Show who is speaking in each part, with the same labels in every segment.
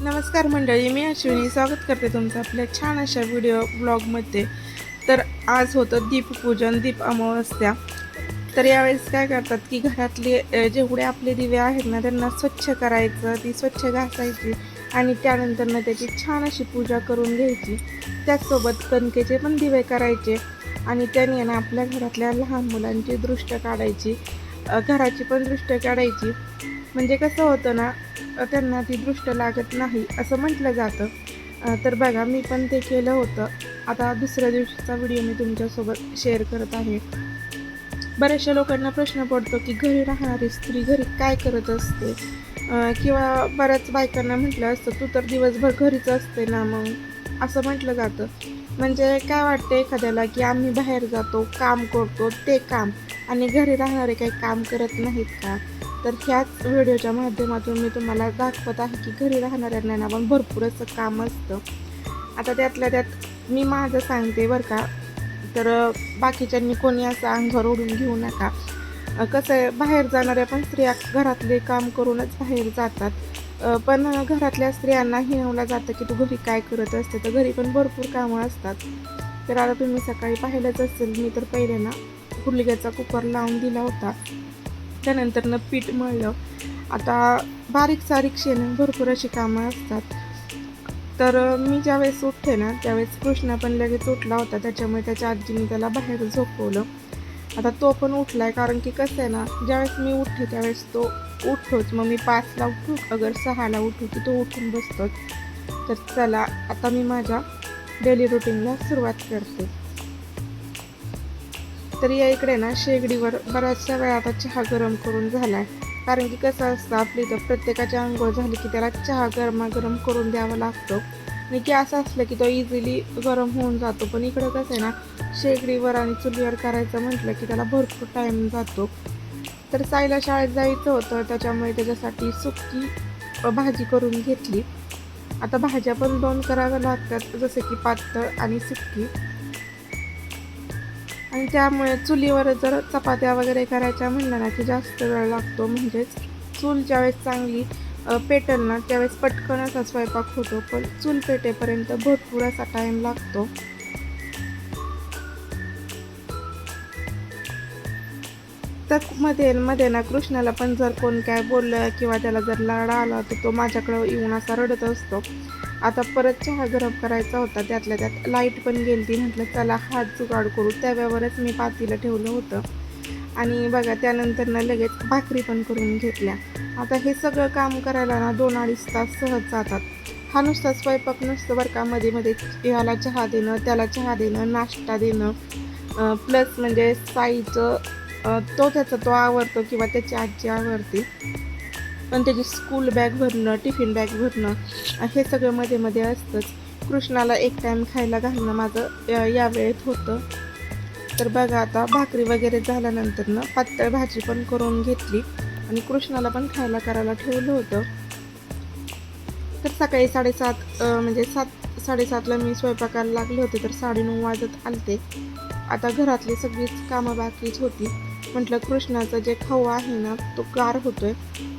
Speaker 1: नमस्कार मंडळी, मी अश्विनी स्वागत करते तुमचं आपल्या छान अशा व्हिडिओ ब्लॉगमध्ये. तर आज होतं दीपपूजन, दीप अमावस्या. तर यावेळेस काय करतात की घरातले जेवढे आपले दिवे आहेत ना त्यांना स्वच्छ करायचं, ती स्वच्छ घासायची आणि त्यानंतर त्याची छान अशी पूजा करून घ्यायची. त्याचसोबत कणकेचे पण दिवे करायचे आणि त्याने ना आपल्या घरातल्या लहान मुलांची दृष्ट काढायची, घराची पण दृष्ट काढायची. म्हणजे कसं होतं ना, त्यांना ती दृष्ट लागत नाही असं म्हटलं जातं. तर बघा, मी पण ते केलं होतं. आता दुसऱ्या दिवशीचा व्हिडिओ मी तुमच्यासोबत शेअर करत आहे. बऱ्याचशा लोकांना प्रश्न पडतो की घरी राहणारी स्त्री घरी काय करत असते, किंवा बऱ्याच बायकांना म्हटलं असतं तू तर दिवसभर घरीच असते ना, मग असं म्हटलं जातं. म्हणजे काय वाटतं एखाद्याला की आम्ही बाहेर जातो, काम करतो ते काम, आणि घरी राहणारे काही काम करत नाहीत का? तर ह्याच व्हिडिओच्या माध्यमातून मी तुम्हाला दाखवत आहे की घरी राहणाऱ्यांना ना पण भरपूर असं काम असतं. आता त्यातल्या त्यात मी माझं सांगते बरं का. तर बाकीच्यांनी कोणी असं अंगावर ओढून घेऊ नका. कसं आहे, बाहेर जाणाऱ्या पण स्त्रिया घरातले काम करूनच बाहेर जातात. पण घरातल्या स्त्रियांना हिणवलं जातं की तू घरी काय करत असते, तर घरी पण भरपूर कामं असतात. तर आता तुम्ही सकाळी पाहिलंच असेल, मी तर पहिले ना हुलग्याचा कुकर लावून दिला होता. त्यानंतर पीठ मळलं. आता बारीक सारीक शेणे भरपूर अशी कामं असतात. तर मी ज्यावेळेस उठते ना त्यावेळेस कृष्णा पण लगेच उठला होता, त्याच्यामुळे त्याच्या आजीने त्याला बाहेर झोपवलं. आता तो पण उठला आहे, कारण की कसं आहे ना, ज्यावेळेस मी उठते त्यावेळेस तो उठतोच. मग मी 5ला उठू अगर 6ला उठू की तो उठून बसतोच. तर चला, आता मी माझ्या डेली रुटीनला सुरुवात करते. तर या इकडे ना शेगडीवर बऱ्याचशा वेळा आता चहा गरम करून झाला आहे. कारण की कसं असतं, आपली तर प्रत्येकाची अंघोळ झाली की त्याला चहा गरमागरम करून द्यावा लागतो. आणि की असं असलं की तो इझिली गरम होऊन जातो. पण इकडं कसं आहे ना, शेगडीवर आणि चुलीवर करायचं म्हटलं की त्याला भरपूर टाईम जातो. तर साईला शाळेत जायचं होतं, त्याच्यामुळे त्याच्यासाठी सुकी भाजी करून घेतली. आता भाज्या पण 2 कराव्या लागतात, जसे की पातळ आणि सुकी. आणि त्यामुळे चुलीवर जर चपात्या वगैरे करायच्या म्हणलं ना की जास्त वेळ लागतो. म्हणजेच चूल ज्यावेळेस चांगली पेटेल ना त्यावेळेस पटकन असा स्वयंपाक होतो, पण चूल पेटेपर्यंत भरपूर असा टाईम लागतो. तर मध्ये ना कृष्णाला पण जर कोण काय बोललं किंवा त्याला जर लाड आला तर तो माझ्याकडं येऊन असा रडत असतो. आता परत चहा गरम करायचा होता, त्यातल्या त्यात लाईट पण गेली. म्हटलं चला हात जुगाड करू, त्यावेळेवरच मी पातीला ठेवलं होतं. आणि बघा, त्यानंतर लगेच भाकरी पण करून घेतल्या. आता हे सगळं काम करायला ना 2-2.5 तास सहज जातात. हा नुसता स्वयंपाक नसतं बरं का, मध्ये मध्ये याला चहा देणं, त्याला चहा देणं, नाश्ता देणं, प्लस म्हणजे साईचं तो आवडतो किंवा त्याची आजी आवडते, पण त्याची स्कूल बॅग भरणं, टिफिन बॅग भरणं, हे सगळं मध्ये मध्ये असतंच. कृष्णाला एक टाईम खायला घालणं माझं या वेळेत होतं. तर बघा, आता भाकरी वगैरे झाल्यानंतर पातळ भाजी पण करून घेतली आणि कृष्णाला पण खायला करायला ठेवलं होतं. तर सकाळी 7:30 म्हणजे 7:30ला मी स्वयंपाकाला लागले होते, तर 9:30 वाजत आलते. आता घरातली सगळीच कामं बाकीच होती. म्हटलं कृष्णाचा जे खाऊ आहे ना तो गार होतोय,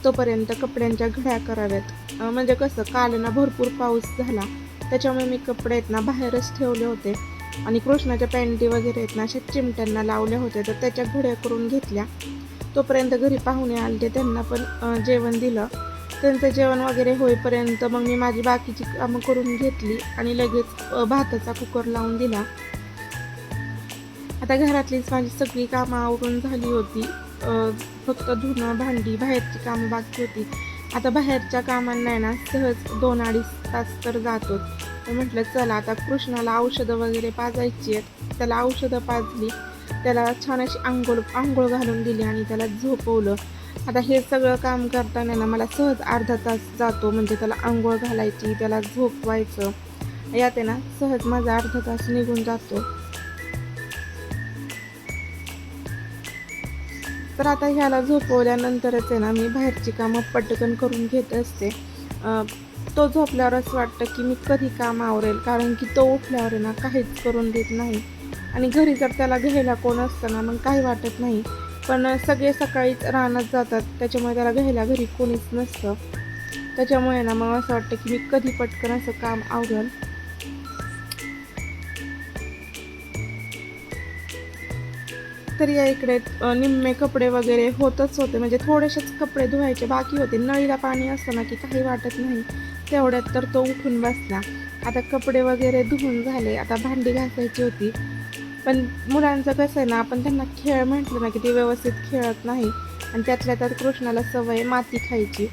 Speaker 1: तोपर्यंत कपड्यांच्या घड्या कराव्यात. म्हणजे कसं, काल ना भरपूर पाऊस झाला, त्याच्यामुळे मी कपडे आहेत ना बाहेरच ठेवले होते. आणि कृष्णाच्या पॅन्टी वगैरे आहेत ना अशा चिमट्यांना लावल्या होत्या, तर त्याच्या घड्या करून घेतल्या. तोपर्यंत घरी पाहुणे आले, त्यांना पण जेवण दिलं. त्यांचं जेवण वगैरे होईपर्यंत मग मी माझी बाकीची कामं करून घेतली आणि लगेच भाताचा कुकर लावून दिला. आता घरातलीच माझी सगळी कामं आवरून झाली होती. फक्त धुणं, भांडी, बाहेरची कामं बाकी होती. आता बाहेरच्या कामांना ना सहज 2-2.5 तास तर जातोच. तर म्हटलं चला, आता कृष्णाला औषधं वगैरे पाजायची आहेत. त्याला औषधं पाजली, त्याला छान अशी आंघोळ घालून दिली आणि त्याला झोपवलं. आता हे सगळं काम करताना ना मला सहज अर्धा तास जातो. म्हणजे त्याला आंघोळ घालायची, त्याला झोपवायचं, यात आहे ना सहज माझा अर्धा तास निघून जातो. तर आता ह्याला झोपवल्यानंतरच आहे ना मी बाहेरची कामं पटकन करून घेत असते. तो झोपल्यावर असं वाटतं की मी कधी काम आवरेल, कारण की तो उठल्यावर आहे ना काहीच करून देत नाही. आणि घरी जर त्याला घ्यायला कोण असतं ना मग काही वाटत नाही. पण सगळे सकाळीच रानात जातात, त्याच्यामुळे त्याला घ्यायला घरी कोणीच नसतं. त्याच्यामुळे ना मग असं वाटतं की मी कधी पटकन असं काम आवरेल. तर या इकडे निम्मे कपडे वगैरे होतच होते, म्हणजे थोडेसेच कपडे धुवायचे बाकी होते. नळीला पाणी असतं ना की काही वाटत नाही, तेवढ्यात तर तो उठून बसला. आता कपडे वगैरे धुवून झाले, आता भांडी घासायची होती. पण मुलांचं कसं आहे ना, आपण त्यांना खेळ म्हटलं ना की ते व्यवस्थित खेळत नाही. आणि त्यातल्या त्यात कृष्णाला सवय माती खायची,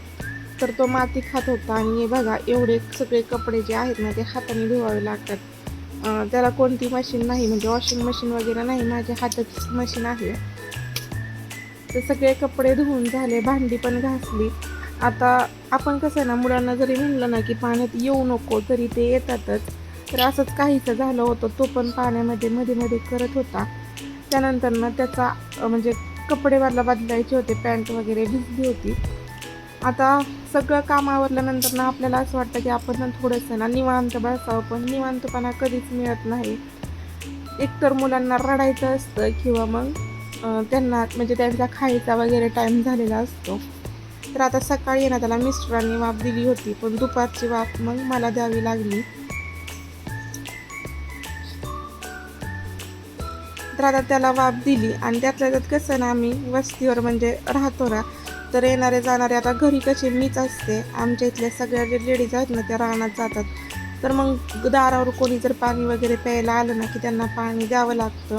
Speaker 1: तर तो माती खात होता. आणि बघा एवढे सगळे कपडे जे आहेत ना ते हाताने धुवावे लागतात. त्याला कोणती मशीन नाही, म्हणजे वॉशिंग मशीन वगैरे नाही, माझ्या हाताचीच मशीन आहे. तर सगळे कपडे धुवून झाले, भांडी पण घासली. आता आपण कसं आहे ना, मुलांना जरी म्हणलं ना की पाण्यात येऊ नको तरी ते येतातच. तर असंच काहीसं झालं होतं, तो पण पाण्यामध्ये मध्ये मध्ये करत होता. त्यानंतर ना त्याचा म्हणजे कपडे बदलायचे होते, पॅन्ट वगैरे भिजली होती. आता सगळं काम आवरल्यानंतर ना आपल्याला असं वाटतं की आपण थोडंसं ना निवांत बसावं, पण निवांतपणा कधीच मिळत नाही. एकतर मुलांना रडायचं असतं किंवा मग त्यांना म्हणजे त्यांचा खायचा वगैरे टाईम झालेला असतो. तर आता सकाळी ना त्याला मिस्टरांनी वाफ दिली होती, पण दुपारची वाफ मग मला द्यावी लागली. तर आता त्याला वाफ दिली. आणि त्यातल्या त्यात कसं ना, आम्ही वस्तीवर म्हणजे राहतो ना, तर येणारे जाणारे, आता घरी कशी मीच असते, आमच्या इथल्या सगळ्या जे लेडीज आहेत ना त्या रानात जातात. तर मग दारावर कोणी जर पाणी वगैरे प्यायला आलं ना की त्यांना पाणी द्यावं लागतं.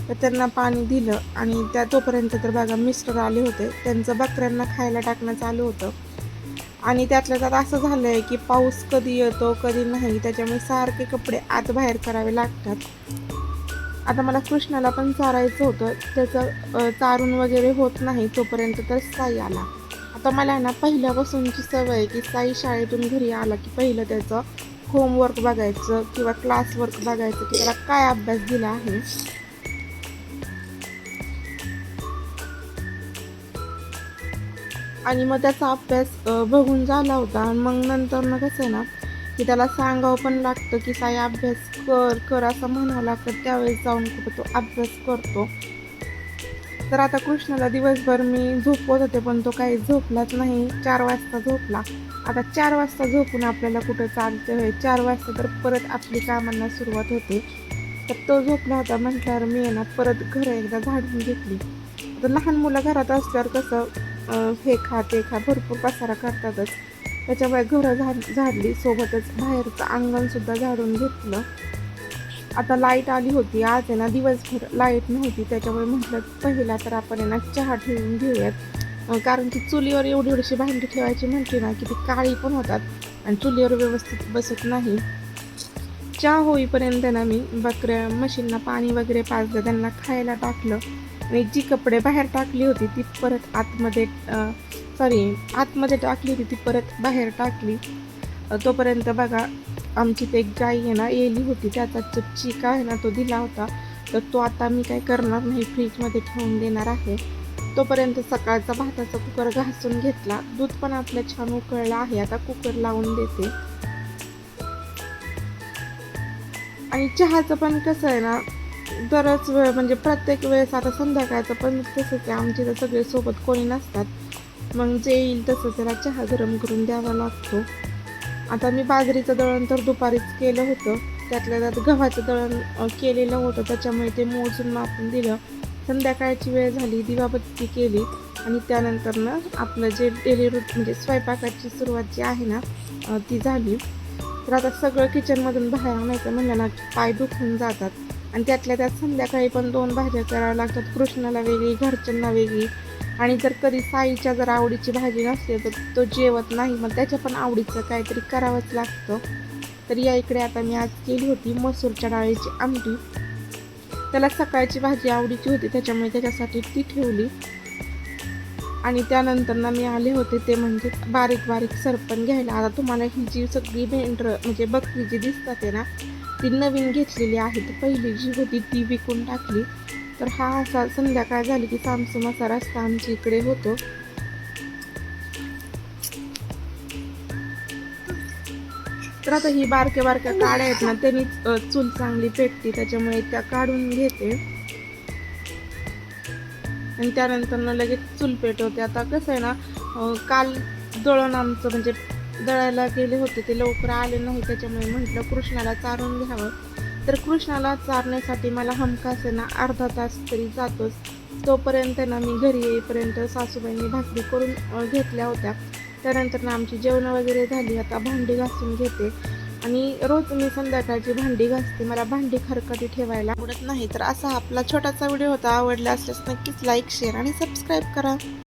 Speaker 1: तर त्यांना पाणी दिलं. आणि त्या तोपर्यंत तर बघा मिस्टर आले होते, त्यांचं बकऱ्यांना खायला टाकणं चालू होतं. आणि त्यातल्या त्यात असं झालं आहे की पाऊस कधी येतो कधी नाही, त्याच्यामुळे सारखे कपडे आत बाहेर करावे लागतात. आता मला कृष्णाला पण चारायचं होतं, त्याचं चारून वगैरे होत नाही तोपर्यंत तर साई आला. आता मला ना पहिल्यापासूनची सवय आहे की साई शाळेतून घरी आला की पहिलं त्याचं होमवर्क बघायचं किंवा क्लास वर्क बघायचं की त्याला काय अभ्यास दिला आहे. आणि मग त्याचा अभ्यास बघून झाला होता. आणि मग नंतर ना कसं आहे ना की त्याला सांगावं पण लागतं की साई अभ्यास कर कर असं म्हणावं लागतं, त्यावेळेस जाऊन कुठं तो अभ्यास करतो. तर आता कृष्णाला दिवसभर मी झोपवत होते, पण तो काही झोपलाच नाही. 4 वाजता झोपला. आता 4 वाजता झोपून आपल्याला कुठं चालते होय, 4 वाजता तर परत आपली कामांना सुरुवात होते. तर तो झोपला होता म्हटल्यावर मी आहे ना परत घरं एकदा झाडून घेतली. आता लहान मुलं घरात असल्यावर कसं हे खा ते खा भरपूर पसारा करतातच. त्याच्यामुळे घरं झाडली, सोबतच बाहेरचं अंगणसुद्धा झाडून घेतलं. आता लाईट आली होती, आज आहे ना दिवसभर लाईट नव्हती, त्याच्यामुळे म्हटलं पहिला तर आपण आहे ना चहा ठेवून घेऊयात. कारण की चुलीवर एवढी एवढीशी भांडी ठेवायची म्हटली ना की ती काळी पण होतात आणि चुलीवर व्यवस्थित बसत नाही. चहा होईपर्यंत ना मी बकऱ्या म्हशींना पाणी वगैरे पाजलं, त्यांना खायला टाकलं. आणि जी कपडे बाहेर टाकली होती ती परत आतमध्ये टाकली होती ती परत बाहेर टाकली. तोपर्यंत बघा आमची ते एक गाई आहे ना येली होती, त्याचा जो चिका आहे ना तो दिला होता. तर तो आता मी काय करणार नाही, फ्रीजमध्ये ठेवून देणार आहे. तोपर्यंत सकाळचा भाताचा कुकर घासून घेतला. दूध पण आपलं छान उकळलं आहे, आता कुकर लावून देते. आणि चहाचं पण कसं आहे ना दरच वेळ म्हणजे प्रत्येक वेळेस, आता संध्याकाळचं पण तसंच आहे, आमची तर सगळे सोबत कोणी नसतात, मग जे येईल तसं त्याला चहा गरम करून द्यावा लागतो. आता मी बाजरीचं दळण तर दुपारीच केलं होतं, त्यातल्या त्यात गव्हाचं दळण केलेलं होतं, त्याच्यामुळे ते मोजून मापून दिलं. संध्याकाळची वेळ झाली, दिवाबत्ती केली आणि त्यानंतर ना आपलं जे डेली म्हणजे स्वयंपाकाची सुरुवात जी आहे ना ती झाली. तर आता सगळं किचनमधून बाहेर आणायचं म्हणलं ना पाय दुखून जातात. आणि त्यातल्या त्यात संध्याकाळी पण 2 भाज्या कराव्या लागतात, कृष्णाला वेगळी, घरच्यांना वेगळी. आणि जर कधी साईच्या जर आवडीची भाजी नसते तर तो जेवत नाही, मग त्याच्या पण आवडीचं काहीतरी करावंच लागतं. तर या इकडे आता मी आज केली होती मसूरच्या डाळीची आमटी. त्याला सकाळची भाजी आवडीची होती, त्याच्यामुळे त्याच्यासाठी ती ठेवली. आणि त्यानंतर ना मी आले होते ते म्हणजे बारीक बारीक सरपण घ्यायला. आता तुम्हाला ही जी सगळी मेंढरं म्हणजे बकरी जी दिसतात आहे ना ती नवीन घेतलेली आहे, तर पहिली जी होती ती विकून टाकली. तर हा असा संध्याकाळ झाली की सामसुमाचा रस्ता आमच्या इकडे होतो. तर आता ही बारक्या बारक्या काड्या आहेत ना त्यांनीच चूल चांगली पेटते, त्याच्यामुळे त्या काढून घेते आणि त्यानंतर ना लगेच चूल पेटवते. आता कसं आहे ना काल दळण आमचं म्हणजे दळायला गेले होते, ते लवकर आले नाही, त्याच्यामुळे म्हटलं कृष्णाला चारून घ्यावं. तर कृष्णाला चारण्यासाठी मला हमखास ना अर्धा तास तरी जातोच. तोपर्यंत ना मी घरी येईपर्यंत सासूबाईंनी भाकरी करून घेतल्या होत्या. त्यानंतर ना आमची जेवणं वगैरे झाली. आता भांडी घासून घेते आणि रोज मी संध्याकाळची भांडी घासते. मला भांडी खरकटी ठेवायला आवडत नाही. तर असा आपला छोटासा व्हिडिओ होता. आवडला असल्यास नक्कीच लाईक, शेअर आणि सबस्क्राईब करा.